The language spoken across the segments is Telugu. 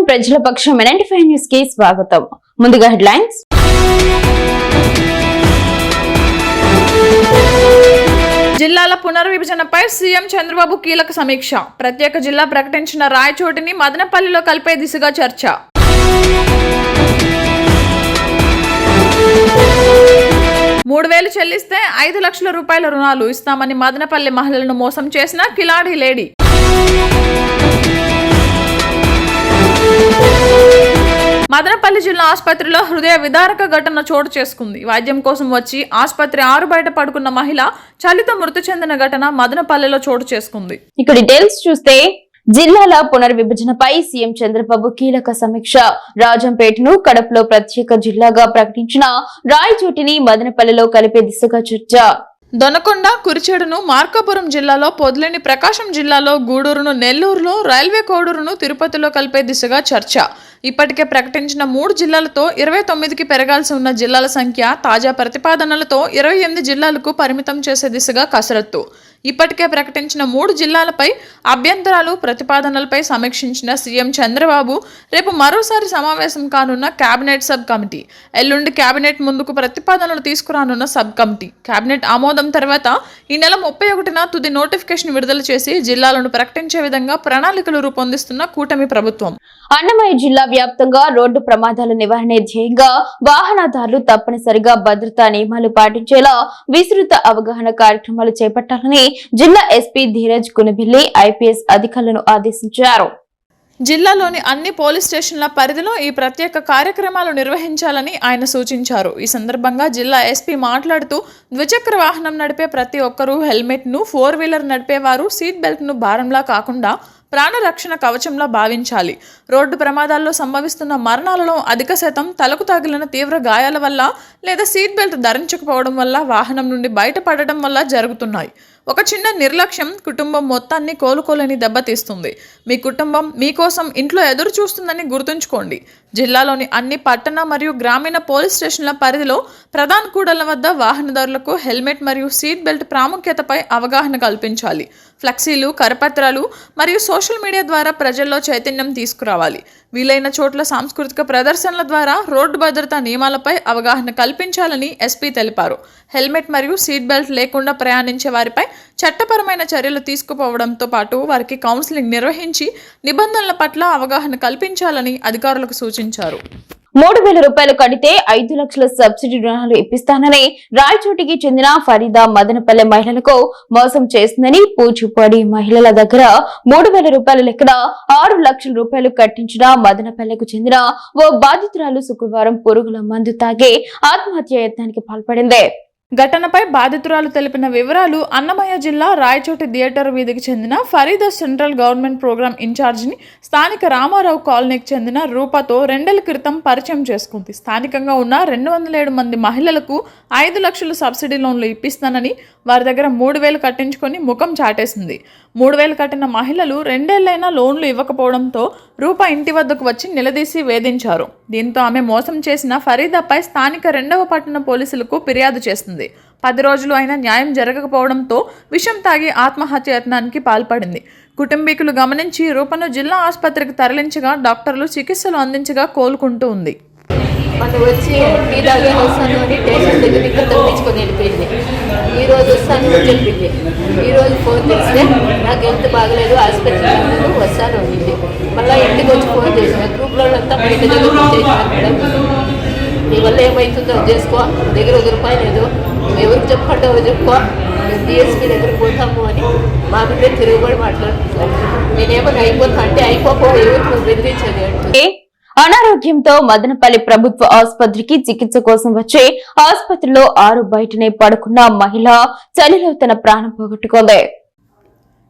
ప్రజల పక్షం NNT5 న్యూస్ కి స్వాగతం. ముందుగా హెడ్లైన్స్. జిల్లాల పునర్విభజనపై సీఎం చంద్రబాబు కీలక సమీక్ష. ప్రత్యేక జిల్లా ప్రకటించిన రాయచోటిని మదనపల్లిలో కలిపే దిశగా చర్చ. $3,000 చెల్లిస్తే 5 లక్షల రూపాయల రుణాలు ఇస్తామని మదనపల్లి మహిళలను మోసం చేసిన కిలాడి లేడీ. మదనపల్లి జిల్లా ఆసుపత్రిలో హృదయ విదారక ఘటన చోటు చేసుకుంది. వైద్యం కోసం వచ్చి ఆసుపత్రి ఆరు బయట పడుకున్న మహిళ చలితో మృతి చెందిన ఘటన మదనపల్లిలో చోటు చేసుకుంది. ఇక డీటెయిల్స్ చూస్తే జిల్లాల పునర్విభజనపై సీఎం చంద్రబాబు కీలక సమీక్ష. రాజంపేటను కడపలో ప్రత్యేక జిల్లాగా ప్రకటించిన రాయచోటిని మదనపల్లిలో కలిపే దిశగా చర్చ. దొనకొండ, కురిచేడును మార్కాపురం జిల్లాలో, పొదిలేని ప్రకాశం జిల్లాలో, గూడూరును నెల్లూరులో, రైల్వే కోడూరును తిరుపతిలో కలిపే దిశగా చర్చ. ఇప్పటికే ప్రకటించిన 3 జిల్లాలతో 29కి పెరగాల్సి ఉన్న జిల్లాల సంఖ్య తాజా ప్రతిపాదనలతో 28 జిల్లాలకు పరిమితం చేసే దిశగా కసరత్తు. ఇప్పటికే ప్రకటించిన 3 జిల్లాలపై అభ్యంతరాలు, ప్రతిపాదనలపై సమీక్షించిన సీఎం చంద్రబాబు రేపు మరోసారి సమావేశం కానున్న కేబినెట్ సబ్ కమిటీ, ఎల్లుండి కేబినెట్ ముందుకు ప్రతిపాదనలు తీసుకురానున్న సబ్ కమిటీ, కేబినెట్ ఆమోదం తర్వాత ఈ నెల 31న తుది నోటిఫికేషన్ విడుదల చేసి జిల్లాలను ప్రకటించే విధంగా ప్రణాళికలు రూపొందిస్తున్న కూటమి ప్రభుత్వం. అన్నమయ్య జిల్లా వ్యాప్తంగా రోడ్డు ప్రమాదాల నివారణ ధ్యేయంగా వాహనదారులు తప్పనిసరిగా భద్రతా నియమాలు పాటించేలా విస్తృత అవగాహన కార్యక్రమాలు చేపట్టాలని జిల్లా ఎస్పీ ధీరజ్ కునబిల్లి IPS అధికారులను ఆదేశించారు. జిల్లాలోని అన్ని పోలీస్ స్టేషన్ల పరిధిలో ఈ ప్రత్యేక కార్యక్రమాలు నిర్వహించాలని ఆయన సూచించారు. ఈ సందర్భంగా జిల్లా ఎస్పీ మాట్లాడుతూ ద్విచక్ర వాహనం నడిపే ప్రతి ఒక్కరూ హెల్మెట్ను, 4-వీలర్ నడిపేవారు సీట్ బెల్ట్ను భారంలా కాకుండా ప్రాణరక్షణ కవచంలా భావించాలి. రోడ్డు ప్రమాదాల్లో సంభవిస్తున్న మరణాలలో అధిక శాతం తలకు తగిలిన తీవ్ర గాయాల వల్ల లేదా సీట్ బెల్ట్ ధరించకపోవడం వల్ల, వాహనం నుండి బయటపడడం వల్ల జరుగుతున్నాయి. ఒక చిన్న నిర్లక్ష్యం కుటుంబం మొత్తాన్ని కోలుకోలేని దెబ్బతీస్తుంది. మీ కుటుంబం మీకోసం ఇంట్లో ఎదురు చూస్తుందని గుర్తుంచుకోండి. జిల్లాలోని అన్ని పట్టణ మరియు గ్రామీణ పోలీస్ స్టేషన్ల పరిధిలో ప్రధాన కూడళ్ల వద్ద వాహనదారులకు హెల్మెట్ మరియు సీట్ బెల్ట్ ప్రాముఖ్యతపై అవగాహన కల్పించాలి. ఫ్లెక్సీలు, కరపత్రాలు మరియు సోషల్ మీడియా ద్వారా ప్రజల్లో చైతన్యం తీసుకురావాలి. వీలైన చోట్ల సాంస్కృతిక ప్రదర్శనల ద్వారా రోడ్డు భద్రతా నియమాలపై అవగాహన కల్పించాలని ఎస్పీ తెలిపారు. హెల్మెట్ మరియు సీట్ బెల్ట్ లేకుండా ప్రయాణించే వారిపై చట్టపరమైన చర్యలు తీసుకుపోవడంతో పాటు వారికి కౌన్సిలింగ్ నిర్వహించి నిబంధనల పట్ల అవగాహన కల్పించాలని అధికారులకు సూచించారు. $3,000 కడితే 5 లక్షల సబ్సిడీ రుణాలు ఇప్పిస్తానని రాయచోటికి చెందిన ఫరీదా మదనపల్లె మహిళలకు మోసం చేసిందని పూచిపడి మహిళల దగ్గర $3,000 లెక్కన 6 లక్షల రూపాయలు కట్టించిన మదనపల్లెకు చెందిన ఓ బాధితురాలు శుక్రవారం పురుగుల మందు తాగి ఆత్మహత్య యత్నానికి పాల్పడింది. ఘటనపై బాధితురాలు తెలిపిన వివరాలు. అన్నమయ్య జిల్లా రాయచోటి థియేటర్ వీధికి చెందిన ఫరీదా సెంట్రల్ గవర్నమెంట్ ప్రోగ్రామ్ ఇన్ఛార్జిని స్థానిక రామారావు కాలనీకి చెందిన రూపతో 2 ఏళ్ల క్రితం పరిచయం చేసుకుంది. స్థానికంగా ఉన్న 207 మంది మహిళలకు 5 లక్షల సబ్సిడీ లోన్లు ఇప్పిస్తానని వారి దగ్గర 3,000 కట్టించుకొని ముఖం చాటేసింది. 3,000 కట్టిన మహిళలు 2 ఏళ్లైనా లోన్లు ఇవ్వకపోవడంతో రూప ఇంటి వద్దకు వచ్చి నిలదీసి వేధించారు. దీంతో ఆమె మోసం చేసిన ఫరీదాపై స్థానిక 2వ పట్టణ పోలీసులకు ఫిర్యాదు చేసింది. 10 రోజులు అయినా న్యాయం జరగకపోవడంతో విషం తాగి ఆత్మహత్య యత్నానికి పాల్పడింది. కుటుంబీకులు గమనించి రూపను జిల్లా ఆసుపత్రికి తరలించగా డాక్టర్లు చికిత్సలు అందించగా కోలుకుంటూ ఉంది. మనం వచ్చి మీలాగే వస్తాను అని స్టేషన్ దగ్గరికి తప్పించుకొని వెళ్ళిపోయింది. ఈరోజు వస్తాను చెప్పింది. ఈరోజు ఫోన్ చేస్తే నాకు హెల్త్ బాగలేదు, హాస్పిటల్ వస్తాను అనింది. మళ్ళీ ఇంటికి వచ్చి ఫోన్ చేసిన గ్రూప్లో అంతా బయట దగ్గర చేసినారు. మేడం నీ వల్ల ఏమవుతుందో చేసుకో, దగ్గర ₹1 లేదు, ఎవరికి చెప్పుకుంటావో చెప్పుకో, మేము DSP దగ్గరికి పోతాము అని మా మీద తిరుగుబడి మాట్లాడుతున్నారు. నేనేమన్నా అయిపోతా అంటే అయిపోకో, ఎవరికి నువ్వు బెదిరించని అంటే. అనారోగ్యంతో మదనపల్లి ప్రభుత్వ ఆసుపత్రికి చికిత్స కోసం వచ్చి ఆసుపత్రిలో ఆరు బయటనే పడుకున్న మహిళ చలిలో తన ప్రాణం పోగొట్టుకుంది.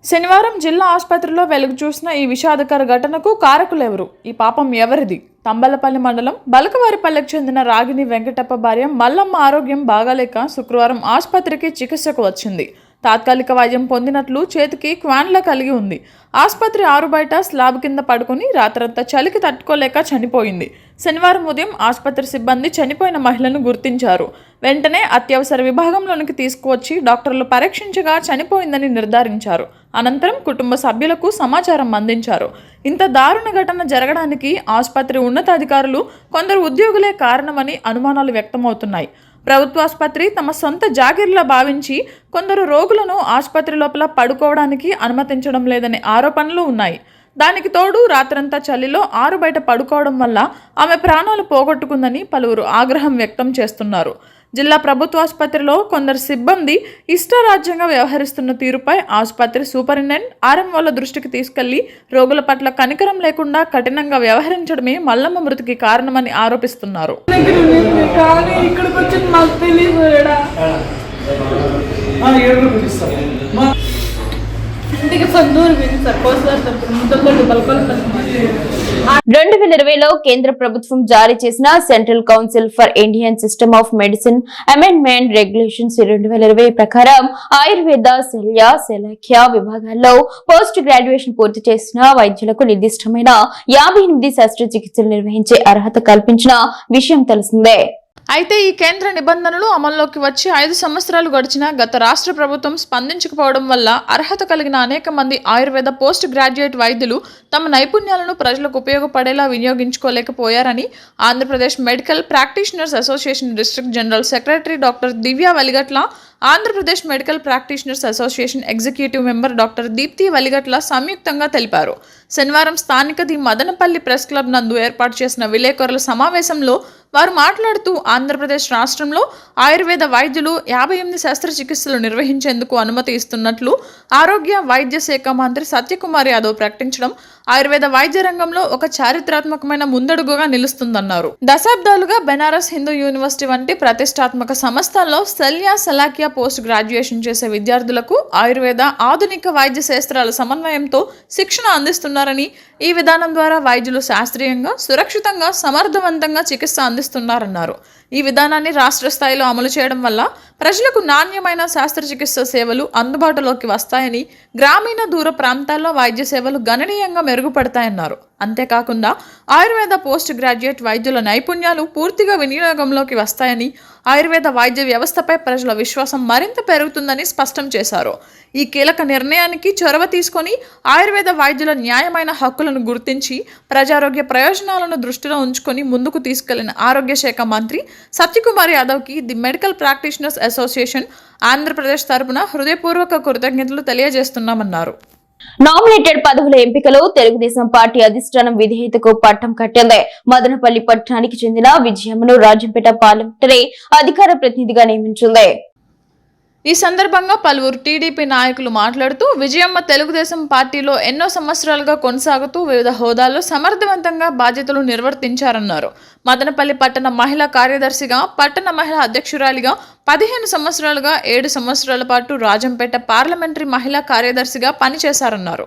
శనివారం జిల్లా ఆసుపత్రిలో వెలుగు చూసిన ఈ విషాదకర ఘటనకు కారకులెవరు? ఈ పాపం ఎవరిది? తంబలపల్లి మండలం బలకవారిపల్లెకు చెందిన రాగిని వెంకటప్ప భార్య మల్లమ్మ ఆరోగ్యం బాగాలేక శుక్రవారం ఆసుపత్రికి చికిత్సకు వచ్చింది. తాత్కాలిక వైద్యం పొందినట్లు చేతికి క్వాన్లా కలిగి ఉంది. ఆసుపత్రి ఆరు బయట స్లాబ్ కింద పడుకుని రాత్రంతా చలికి తట్టుకోలేక చనిపోయింది. శనివారం ఉదయం ఆసుపత్రి సిబ్బంది చనిపోయిన మహిళను గుర్తించారు. వెంటనే అత్యవసర విభాగంలోనికి తీసుకువచ్చి డాక్టర్లు పరీక్షించగా చనిపోయిందని నిర్ధారించారు. అనంతరం కుటుంబ సభ్యులకు సమాచారం అందించారు. ఇంత దారుణ ఘటన జరగడానికి ఆసుపత్రి ఉన్నతాధికారులు, కొందరు ఉద్యోగులే కారణమని అనుమానాలు వ్యక్తమవుతున్నాయి. ప్రభుత్వాసుపత్రి తమ సొంత జాగీర్లా భావించి కొందరు రోగులను ఆసుపత్రి లోపల పడుకోవడానికి అనుమతించడం లేదనే ఆరోపణలు ఉన్నాయి. దానికి తోడు రాత్రంతా చలిలో ఆరుబయట పడుకోవడం వల్ల ఆమె ప్రాణాలు పోగొట్టుకుందని పలువురు ఆగ్రహం వ్యక్తం చేస్తున్నారు. జిల్లా ప్రభుత్వాసుపత్రిలో కొందరు సిబ్బంది ఇష్టారాజ్యంగా వ్యవహరిస్తున్న తీరుపై ఆసుపత్రి సూపరింటెండెంట్ ఆర్ఎంఓల దృష్టికి తీసుకెళ్లి రోగుల పట్ల కనికరం లేకుండా కఠినంగా వ్యవహరించడమే మల్లమ్మ మృతికి కారణమని ఆరోపిస్తున్నారు. ఇంటికి 2020లో కేంద్ర ప్రభుత్వం జారీ చేసిన central council for Indian system of medicine amendment regulations 2020 ప్రకారం ఆయుర్వేద, శల్య విభాగాల్లో పోస్ట్ గ్రాడ్యుయేషన్ పూర్తి చేసిన వైద్యులకు నిర్దిష్టమైన 58 శస్త్రచికిత్సలు నిర్వహించే అర్హత కల్పించిన విషయం తెలిసిందే. అయితే ఈ కేంద్ర నిబంధనలు అమల్లోకి వచ్చి 5 సంవత్సరాలు గడిచినా గత రాష్ట్ర ప్రభుత్వం స్పందించకపోవడం వల్ల అర్హత కలిగిన అనేక మంది ఆయుర్వేద పోస్ట్ గ్రాడ్యుయేట్ వైద్యులు తమ నైపుణ్యాలను ప్రజలకు ఉపయోగపడేలా వినియోగించుకోలేకపోయారని Andhra Pradesh medical practitioners association district general secretary doctor దివ్య వలిగట్ల, Andhra Pradesh medical practitioners association executive member doctor Deepti వలిగట్ల సంయుక్తంగా తెలిపారు. శనివారం స్థానిక ది మదనపల్లి ప్రెస్ క్లబ్ నందు ఏర్పాటు చేసిన విలేకరుల సమావేశంలో వారు మాట్లాడుతూ ఆంధ్రప్రదేశ్ రాష్ట్రంలో ఆయుర్వేద వైద్యులు 58 శస్త్రచికిత్సలు నిర్వహించేందుకు అనుమతి ఇస్తున్నట్లు ఆరోగ్య వైద్య శాఖ మంత్రి సత్యకుమార్ యాదవ్ ప్రకటించడం ఆయుర్వేద వైద్య రంగంలో ఒక చారిత్రాత్మకమైన ముందడుగుగా నిలుస్తుందన్నారు. దశాబ్దాలుగా బెనారస్ హిందూ యూనివర్సిటీ వంటి ప్రతిష్టాత్మక సంస్థల్లో శల్య పోస్ట్ గ్రాడ్యుయేషన్ చేసే విద్యార్థులకు ఆయుర్వేద, ఆధునిక వైద్య శాస్త్రాల సమన్వయంతో శిక్షణ అందిస్తున్నారని, ఈ విధానం ద్వారా వైద్యులు శాస్త్రీయంగా, సురక్షితంగా, సమర్థవంతంగా చికిత్స అందిస్తున్నారన్నారు. ఈ విధానాన్ని రాష్ట్ర స్థాయిలో అమలు చేయడం వల్ల ప్రజలకు నాణ్యమైన శస్త్రచికిత్స సేవలు అందుబాటులోకి వస్తాయని, గ్రామీణ దూర ప్రాంతాల్లో వైద్య సేవలు గణనీయంగా మెరుగుపడతాయన్నారు. అంతేకాకుండా ఆయుర్వేద పోస్ట్ గ్రాడ్యుయేట్ వైద్యుల నైపుణ్యాలు పూర్తిగా వినియోగంలోకి వస్తాయని, ఆయుర్వేద వైద్య వ్యవస్థపై ప్రజల విశ్వాసం మరింత పెరుగుతుందని స్పష్టం చేశారు. ఈ కీలక నిర్ణయానికి చొరవ తీసుకొని ఆయుర్వేద వైద్యుల న్యాయమైన హక్కులను గుర్తించి ప్రజారోగ్య ప్రయోజనాలను దృష్టిలో ఉంచుకొని ముందుకు తీసుకెళ్లిన ఆరోగ్య శాఖ మంత్రి Satyakumar యాదవ్కి the medical practitioners association Andhra Pradesh తరపున హృదయపూర్వక కృతజ్ఞతలు తెలియజేస్తున్నామన్నారు. నామినేటెడ్ పదవుల ఎంపికలో తెలుగుదేశం పార్టీ అధిష్టానం విధేయతకు పట్టం కట్టింది. మదనపల్లి పట్టణానికి చెందిన విజయమ్మను రాజంపేట పార్లమెంటరీ అధికార ప్రతినిధిగా నియమించింది. ఈ సందర్భంగా పలువురు టీడీపీ నాయకులు మాట్లాడుతూ విజయమ్మ తెలుగుదేశం పార్టీలో ఎన్నో సంవత్సరాలుగా కొనసాగుతూ వివిధ హోదాల్లో సమర్థవంతంగా బాధ్యతలు నిర్వర్తించారన్నారు. మదనపల్లి పట్టణ మహిళా కార్యదర్శిగా, పట్టణ మహిళా అధ్యక్షురాలిగా 15 సంవత్సరాలుగా 7 సంవత్సరాల పాటు రాజంపేట పార్లమెంటరీ మహిళా కార్యదర్శిగా పనిచేశారన్నారు.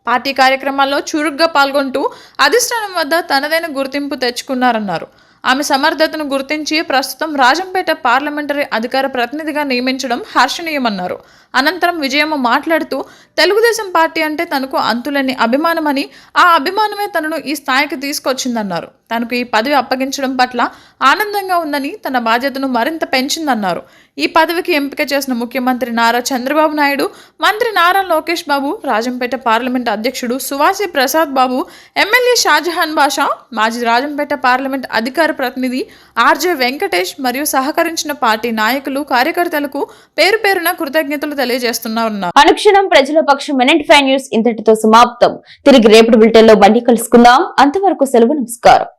పార్టీ కార్యక్రమాల్లో చురుగ్గా పాల్గొంటూ అధిష్టానం వద్ద తనదైన గుర్తింపు తెచ్చుకున్నారన్నారు. ఆమె సమర్థతను గుర్తించి ప్రస్తుతం రాజంపేట పార్లమెంటరీ అధికార ప్రతినిధిగా నియమించడం హర్షణీయమన్నారు. అనంతరం విజయమ్మ మాట్లాడుతూ తెలుగుదేశం పార్టీ అంటే తనకు అంతులేని అభిమానమని, ఆ అభిమానమే తనను ఈ స్థాయికి తీసుకొచ్చిందన్నారు. తనకు ఈ పదవి అప్పగించడం పట్ల ఆనందంగా ఉందని, తన బాధ్యతను మరింత పెంచిందన్నారు. ఈ పదవికి ఎంపిక చేసిన ముఖ్యమంత్రి నారా చంద్రబాబు నాయుడు, మంత్రి నారా లోకేష్ బాబు, రాజంపేట పార్లమెంట్ అధ్యక్షుడు సువాసి ప్రసాద్ బాబు, ఎమ్మెల్యే షాజహాన్ బాషా, మాజీ రాజంపేట పార్లమెంట్ అధికార ప్రతినిధి ఆర్జే వెంకటేష్ మరియు సహకరించిన పార్టీ నాయకులు, కార్యకర్తలకు పేరు పేరున కృతజ్ఞతలు తెలియజేస్తున్నారు. అనుక్షణం ప్రజల పక్షం MNT5 న్యూస్ ఇంతటితో సమాప్తం. తిరిగి రేపటి బులెటిన్ లో మళ్ళీ కలుసుకుందాం. అంతవరకు సెలవు, నమస్కారం.